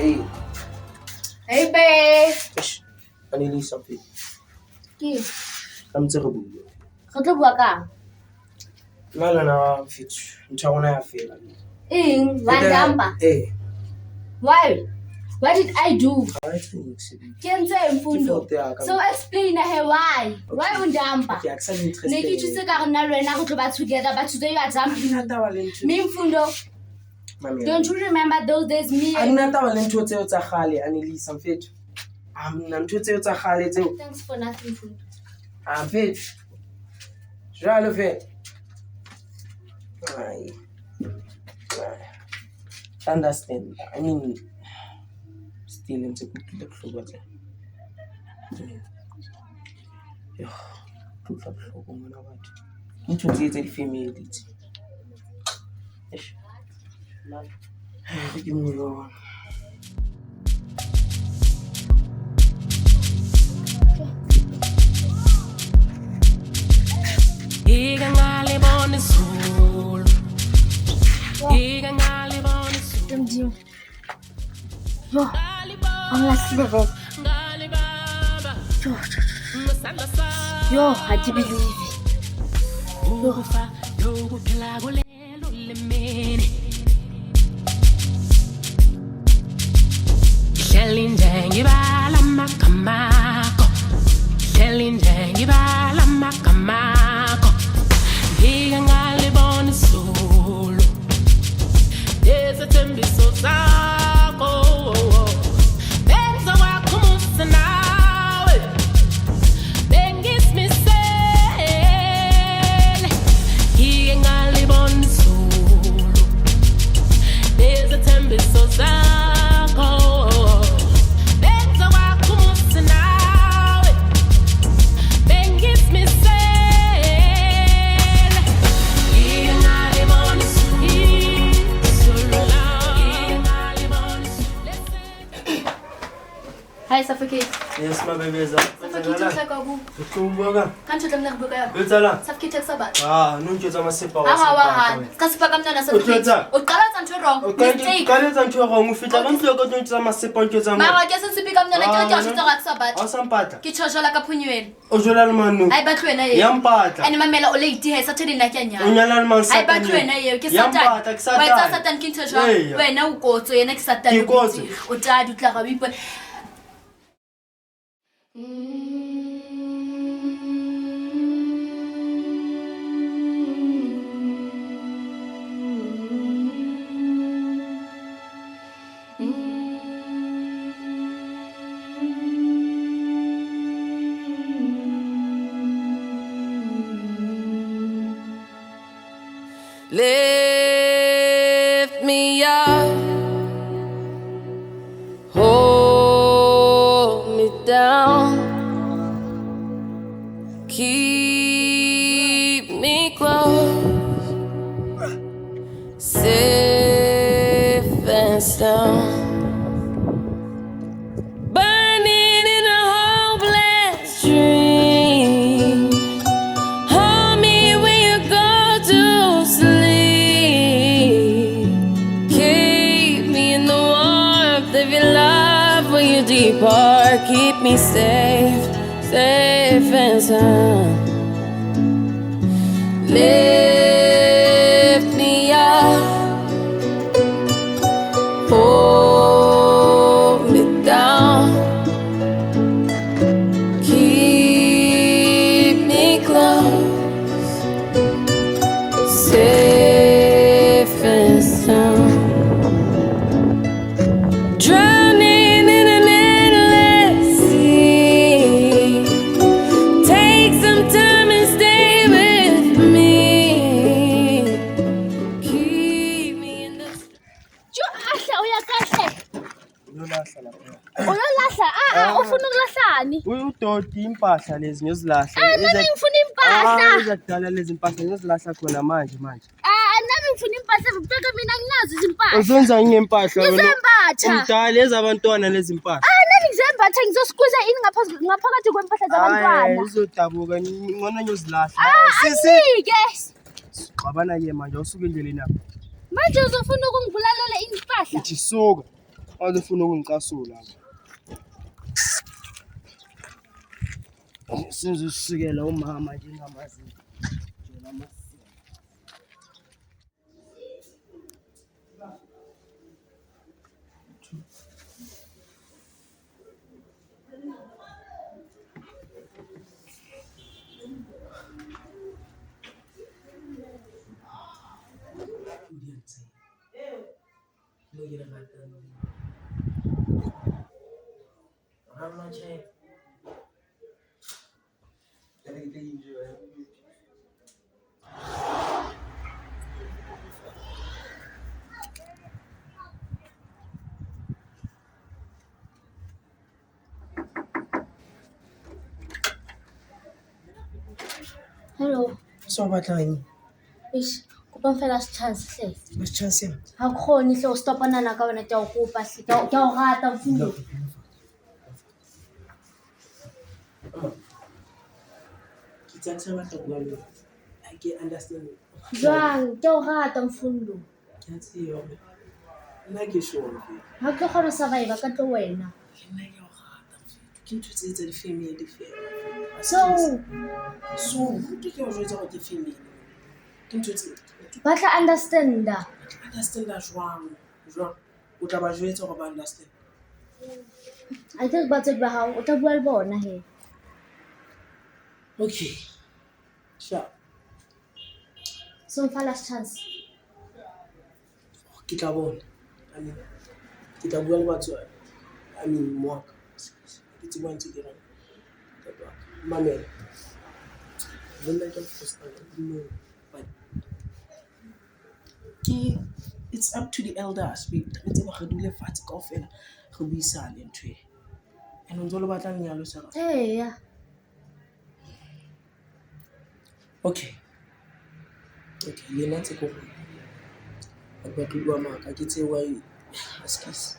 Hey. Hey, babe. I need something. Ki? I'm terrible. Re tlo bua kang? Nna fit. Ntho rona ya fela. Eng? Wandamba? Eh. Why? What did I do? I think Kenze Mfundo. So explain her why. Why undamba? Okay, I'm interested. Ne ke tshitse ka rena le wena go tlo ba together, but today you are jumping. Me Mfundo. Don't you remember those days me? Anna taba le ntho tseo tsa gale Annelise mfethu. Nna ntho tseo tsa gale tseo. Thanks for nothing Mfundo. Mfethu. Jalo fe. I understand. I mean, still in the good look. Yo, good look. Ngwana batho. Ntho tse di family tse. Eish. Give me your Yo, I'm not sleeping. Yo, I can't believe it. Hi, suffocate. Yes, my baby. Suffocate like a boo. Can't you tell me Butala. Suffocate takes a bath. No, just a sepa. Kasipakam na suffocate. Ukala sancho wrong. Mistake. Kale sancho wrong. Ufita bantu yoko tunza masepa njoza. Mara kesa sipikam na kila jasho tara sabat. Osampata. Kichosho la kapunyweni. Ojola manu. Ai batwe na ye. Yampata. Ani mamela o late he Saturday na Kenya. Unyala man sa. Ai batwe na ye ke Satan. Yampata ke Satan. Wa Satan kinchosho. Wena ukotso yena ke Satan. O tadi utla ga bipo. Lift me up, hold me down, keep me close, safe and sound. Burning in a hopeless dream. Hold me when you go to sleep. Keep me in the warmth of your love when you depart. Keep me safe, safe and sound. Lift me up, hold me down, keep me close, safe and sound. Drowning in an endless sea. Take some time and stay with me. Keep me in the Ufuna ukulahlani? Udoti impahla lezi ngizilahla. Nami ngifuna impahla. Izakudala lezi impahla ngizilahla khona manje. Nami ngifuna impahla ngoba mina nginazo izimpahla. Uzenza ngempahla wena. Ngizembatha. Umdala ezabantwana lezi impahla. Nami ngizembatha ngizosikuza ini ngaphakathi kwempahla zabantwana. Uzodabuka ngona ngizilahla. Anike. Qabana ke manje usuke endleleni yakho. Manje uzofuna ukungibulalela impahla. Ngithi suka. Awufuna ukungicasula. Sizosikela umama njengamazi. Hello. So batlang. Ish, kopa fela chance hle. Mas chance. Ha khoni hle o stopana na ka wena ke o kopa hle. Ke o rata Mfundo. Ke tsa batla bua le. I can understand. Jwang, ke o rata Mfundo. Ke tsio. Nna ke sure. Ha ke kgona survive ka tlo wena. Nna ke o rata. Ke ntse tsa di family fela. So, ke o jwetsa gore ke family. Ke ntse ba tla understand. understand jwang. O tla ba jwetsa gore ba understand. I think ba tseba hao o tla bua le bona he. Okay. Sure. So mfa last chance. Ke tla bona. I mean, ke tla bua le batho. I mean, moi. Ke tseba ntse ke reng. Mamela. Bona ke first no. But it's up to the elders. Re tseba re dule fatshe kaofela re buisane ntwe. And o ntse le batla nyalo sa rona. Yeah. Okay, yena tse go ba tlo bua maka ke tse why excuse.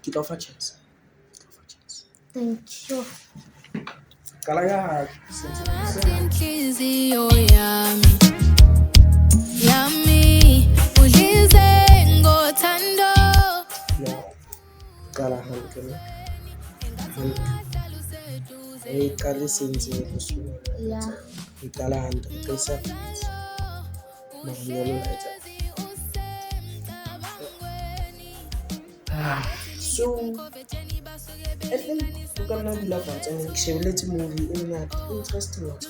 Ke tla fa chance. Thank you. Kala ya Inhliziyo yami udlize ngothando. kala hantle. Kali senze kusuka. Yeah. Kala hantle ke sa. Mangolo laetsa. So I think we can now be like and shebeletse movie in that interesting one.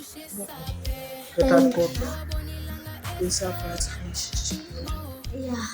That got this up Yeah.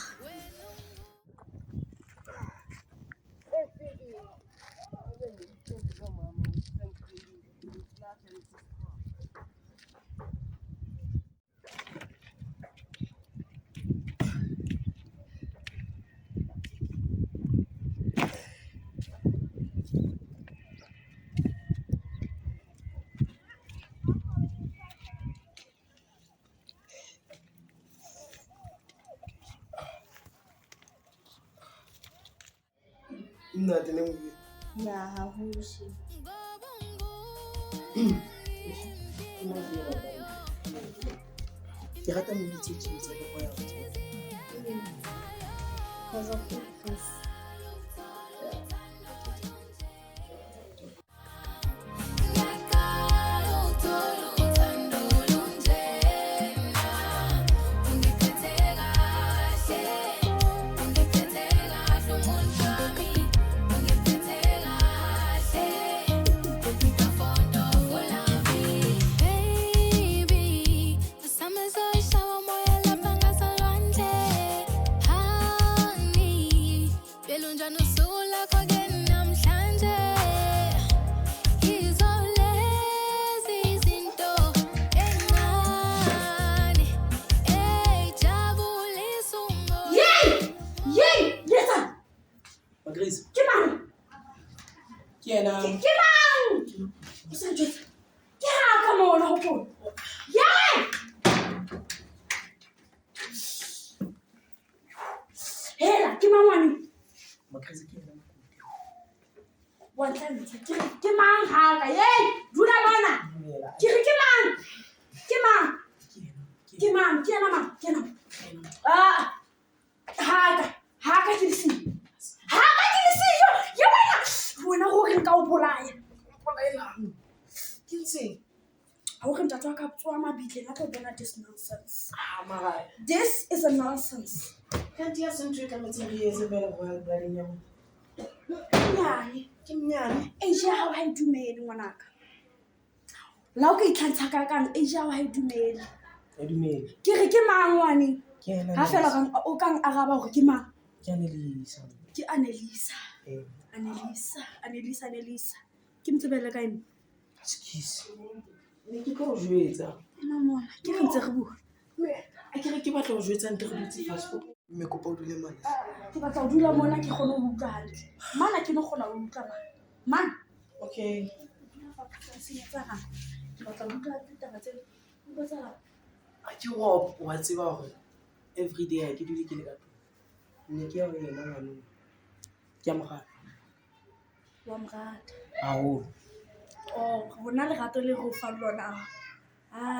not the movie. Yeah, how is she? Ke rata movie tse tse tsa go ya. Because of the face. Grace. Kimang! Kiena. Kimang! Isang Diyos. Kaya ka mo na ako. Yan! Hela, Kimang wani. Grace kiena. Wantan Kimang haka. Yay! Juna mana. Kimang! Kimang! Kimang! Kiena man. Kiena. Haka. Haka kilisi. Haka ntse ha o re ntate wa ka tsoa mabitleng a tlo bona this nonsense. mara This is a nonsense. can't ya sentse ka metse re etse bele go ya blading ya mo Nyane ke mnyane age ya hao ha e dumele ngwanaka. La o ka itlhantsha ka kang age ya hao ha e dumele. ya dumele Ke re ke mang ngwane? ke ena Ha fela o kang araba hore ke mang? ke ane le isa Ke Annelisa. Annelisa. Ke mtsebele ka ena. skis ne ke tlo jwetsa Nna mona ke re ntse re bua. a ke re ke batla go jwetsa ntle go dutse fast mme kopa o dule mane Ke batla ho dula mona ke kgone ho utlwa hantle. Mana ke no kgona ho utlwa mana. okay Ke batla ho utlwa ditaba tse botsa. a ke wa tseba gore every day ha ke dule ke le ka ne ke ya go yena ngwanong ke a mogala Wa mrata. haholo Rona lerato le go fa lona.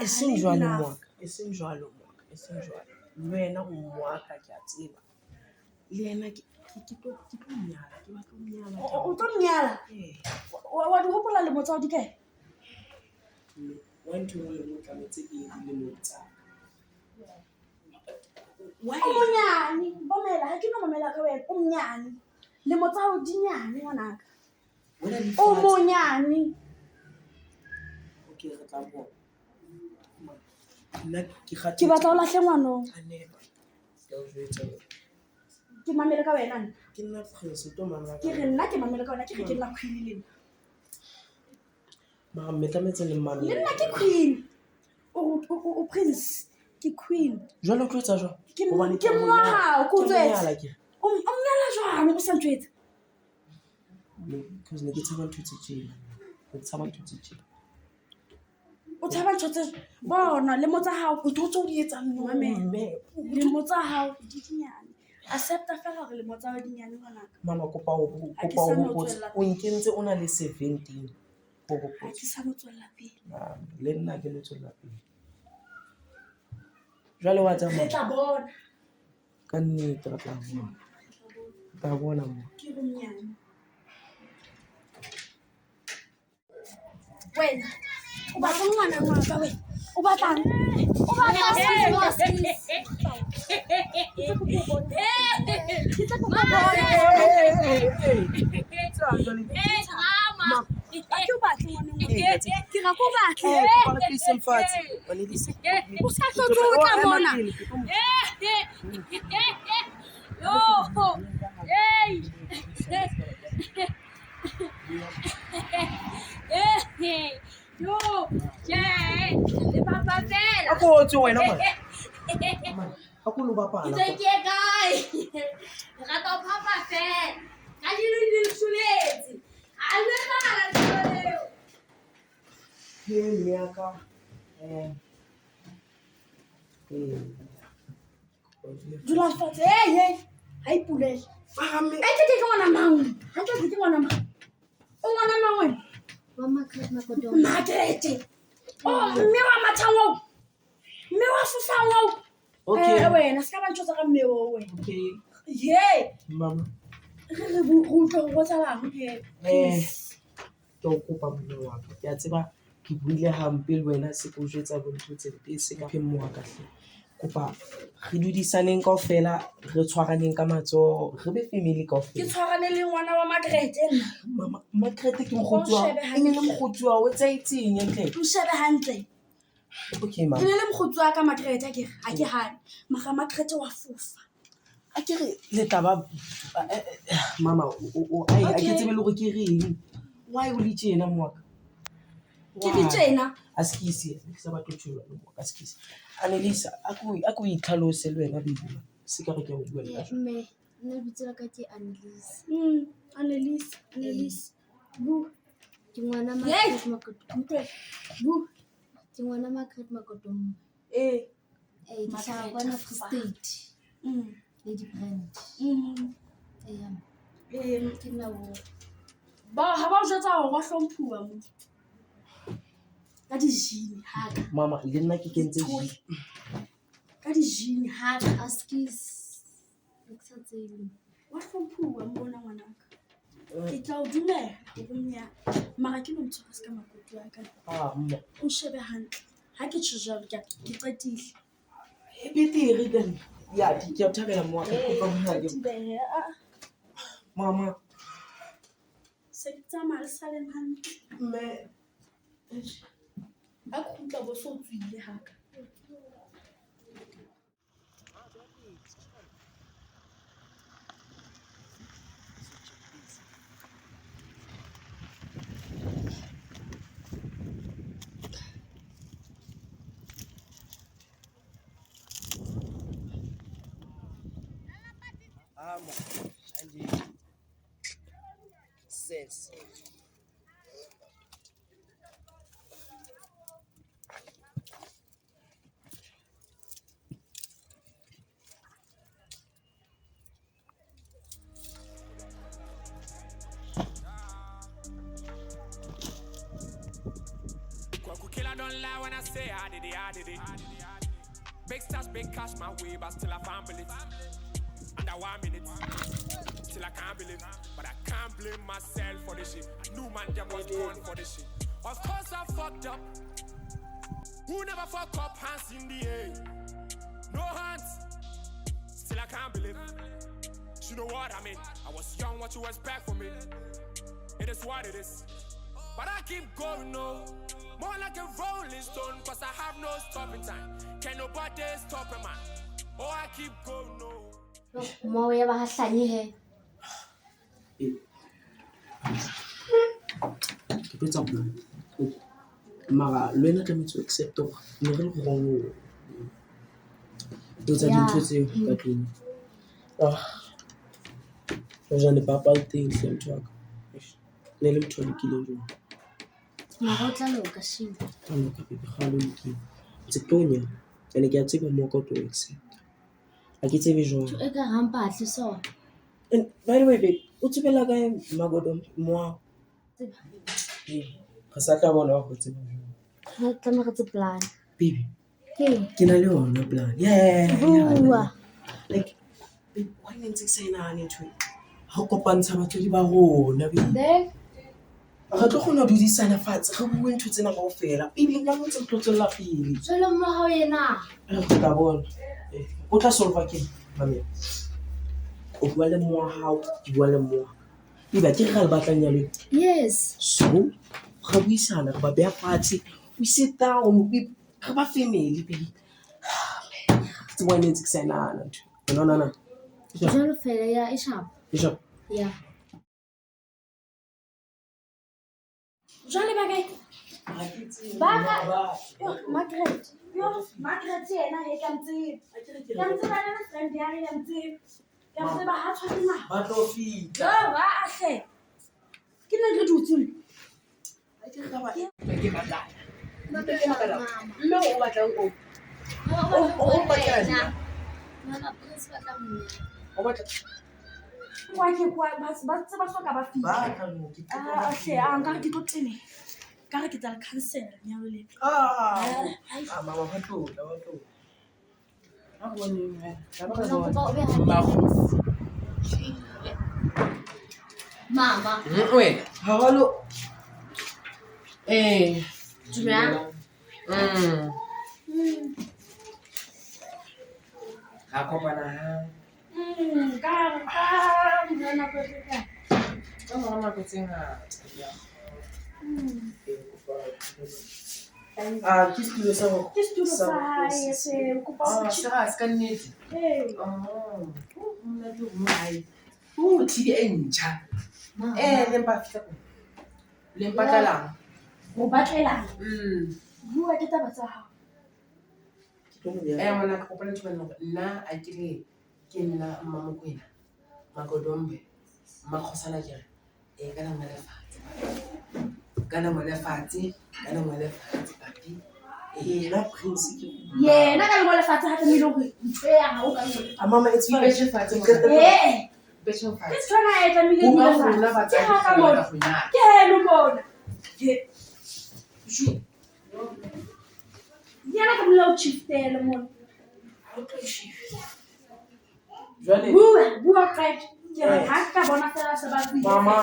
e seng jwalo moaka e seng jwalo le wena o moaka ke a tseba le yena ke tlo mnyala ke batla o mnyala O tlo mnyala. Wa di hopola le motsa di kae? wa ntho le mo tlametse ke le mo tsa O monyane bomela ha ke no mamela ka wena o monyane le motsa ho dinyane ngwanaka o monyane okay re tla bona nna ke batla o lahle ngwanong ke o jwetsa ke mamele ka wena nna ke nna prince to mama ke re nna ke mamele ka wena ke re ke nna queen le nna mama me tlametse le mama le nna ke queen o prince ke queen jwale o tlotsa jwa ke mwa hao ko tswetse ke o mnyala jwang o sa ntwetse because ne ke tsaba ntho tse tjena ke tsaba ntho tse tjena o tshaba ntho tse bona le motsa hao o tlo di etsang mme le motsa hao di dinyane accepta fela hore le motsa hao dinyane ngwanaka mama kopa o nkentse o na le 17 ha ke sa motswella pele le nna ke motswella pele jwale wa re tsamaya tla bona ka nnete re tla bona mo ke bonyane wena o batla ngwana ngwana wena o batlang Ako wena man. Ako lo bapala. Ntse ke kae? Ra to papa fela. Ka di le tshuletse. A le bana tsole. Ke miaka dula fatshe ha ipulele a ke ngwana mang ha ke ngwana mang o ngwana mang wena Wa makhret makoto. Magrete mme wa mathango mme wa fofango okay wena ska ba ntshotsa ka mme o wena okay mama re butlo go tsala ke ke o kopa monna wa ka ke a tseba ke buile hampe le wena se ko jwetsa bontho tse se ka phemo wa ka hle kopa re dudisaneng kaofela re tshwaraneng ka matsoho re be family kaofela ke tshwarane le ngwana wa Magrete nna mama Magrete ke mokgotsi ene le mokgotsi wa o tsa itseng entle mshebe hantle okay mama ene le mokgotsi wa ka Magrete ke ha ke hane maga Magrete wa fofa a ke re le taba mama o ai a ke tsebe le go ke reng why o le tjena moaka ke di tjena askisi ke sa batho tsholo moaka askisi Annelisa ako itlhalose le wena baby se ka re ke o bua le Mme nna bitsela ka ke Annelise. Annelise bu Ke ngwana makhret makoto. bu Ke ngwana makhret makoto. eh Ke sa bona Free State. Lady Brand. Ke nna wo. ba ha ba jwetsa hore wa hlomphuwa mo ka di jini haka mama le nna ke kentse ka di jini haka Askis. Eksatseng. wa hlomphuwa mo bona ngwanaka Ke tla o dumela go nya mara ke no ntshwara se ka makutu a ka mma o shebe hantle ha ke tšho jalo ke qetile e betere ka nna ya ke a thabela moaka tibehe mama se ke tsamaya le saleng hantle mme a kgutla bo se o tswile haka Sense. Killer don't lie when I say I did it. Big stars, big cash my way, but still I can't believe. Under 1 minute, still I can't believe. But I can't blame myself for this shit. I knew man them was born for this shit. Of course I fucked up. Who never fuck up, hands in the air? No hands, still I can't believe. You know what I mean? I was young, what you expect from me? It is what it is. But I keep going, no. More like a rolling stone, cause I have no stopping time. Can nobody stop a man? Oh, I keep going, no. Mo ya ba hahlanye he. ke petsa bona mara le wena tlametse o accept gore ne re le go gongwe o tsa dintho tseo ka tlung jane papa le teng hle motho wa ka ne le motho a lokileng jone Mara o tla loka shimo. ano ka bebe ga lo lokile ntse ke tonya ene ke a tseba mo ka to accept a ke tsebe jone E ka rampa hle so. and by the way babe o tsebela ka magodo mo ga sa tla bona go tseba jone Ha tla re tse plan. baby Ke ke na le yona plan bua. like why ne ntse ke sa inahane ntho ha o kopantsha batswadi ba rona There. ga tlo kgona ho dudisana fatshe re bue ntho tsena kaofela ebile nka ntse re tlo tswella pele Jwale mo hao yena. ka bona o tla solva ke mamela o bua le mo wa hao ke bua le mo eba ke re le batlang nyalo Yes. so ga buisana re ba beya fatshe we sit down re ba family baby it's why ne ntse ke sa inahana ntho no Jwale fela ya e sharp. Bishop Yeah. jwale ba kae Margaret Margaret yena he ka mtseba le friend ya ya mtseba ha tshware na ba tlo fika ba ahle ke ne re dutse mme o batlang o batlang Mama please ba tla mo. o batla kwa ba tseba soka ba fika ba tla mo ke ahle a nka ke tlo tene ka re ke tla le cancel nyalo le mama ba tlo a bone ba ba Nako bona ba o be ba ha. go Mama. wena ha lo Dumela. ha kopana ha ka mona ko ka ka mora nako tse ngata ke studio sa go ke studio sa hae se kopa go sera se ka nnete mna ke mo hae TV e ntjha le mpa fitla le mpa tlalang go batlela bua ke taba tsa hao mona ke kopana tshwana gore nna a kere ke nna mmamokwena magodombe mmakgosana kere ka nangwe lefatshe papi ena prince ke yena ka lengwe lefatshe ga tlamehile gore ntho ya gago ka lengwe mama it's fine ke tshwana e tlamehile ke helo mona yena ka bolela o chiftele mona jwale bua qete Ha ka bona fela se ba Mama,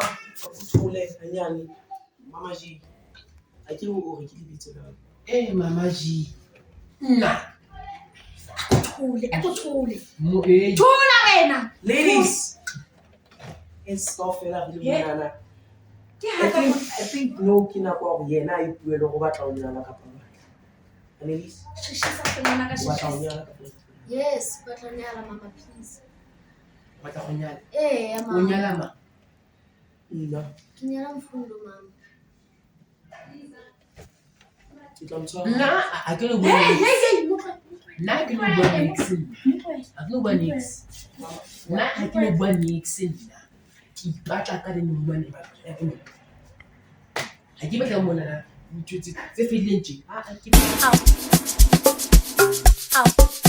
uthule anyane. Mama G. I ke o re ke lebitse la. Mama G. Nna. Thule. Mo Thula wena. Ladies. It's off la re monana. I think no kina kwa yena a ipuele go batla o nyala ka papa. Ladies. Batla o nyala ka papa. Yes, but nyala mama please. Batla go nyala. Mama. O nyala ma. Nna. Ke nyala Mfundo mama. Ke tla mtshwara. Nna a ke le bua. Nna ke le bua nix. A ke le bua nix. Nna a ke le bua nix nna. Ke batla ka le bua ne ba. Ha ke batla mona na. Ntse tse feleng tje. A ke. Au.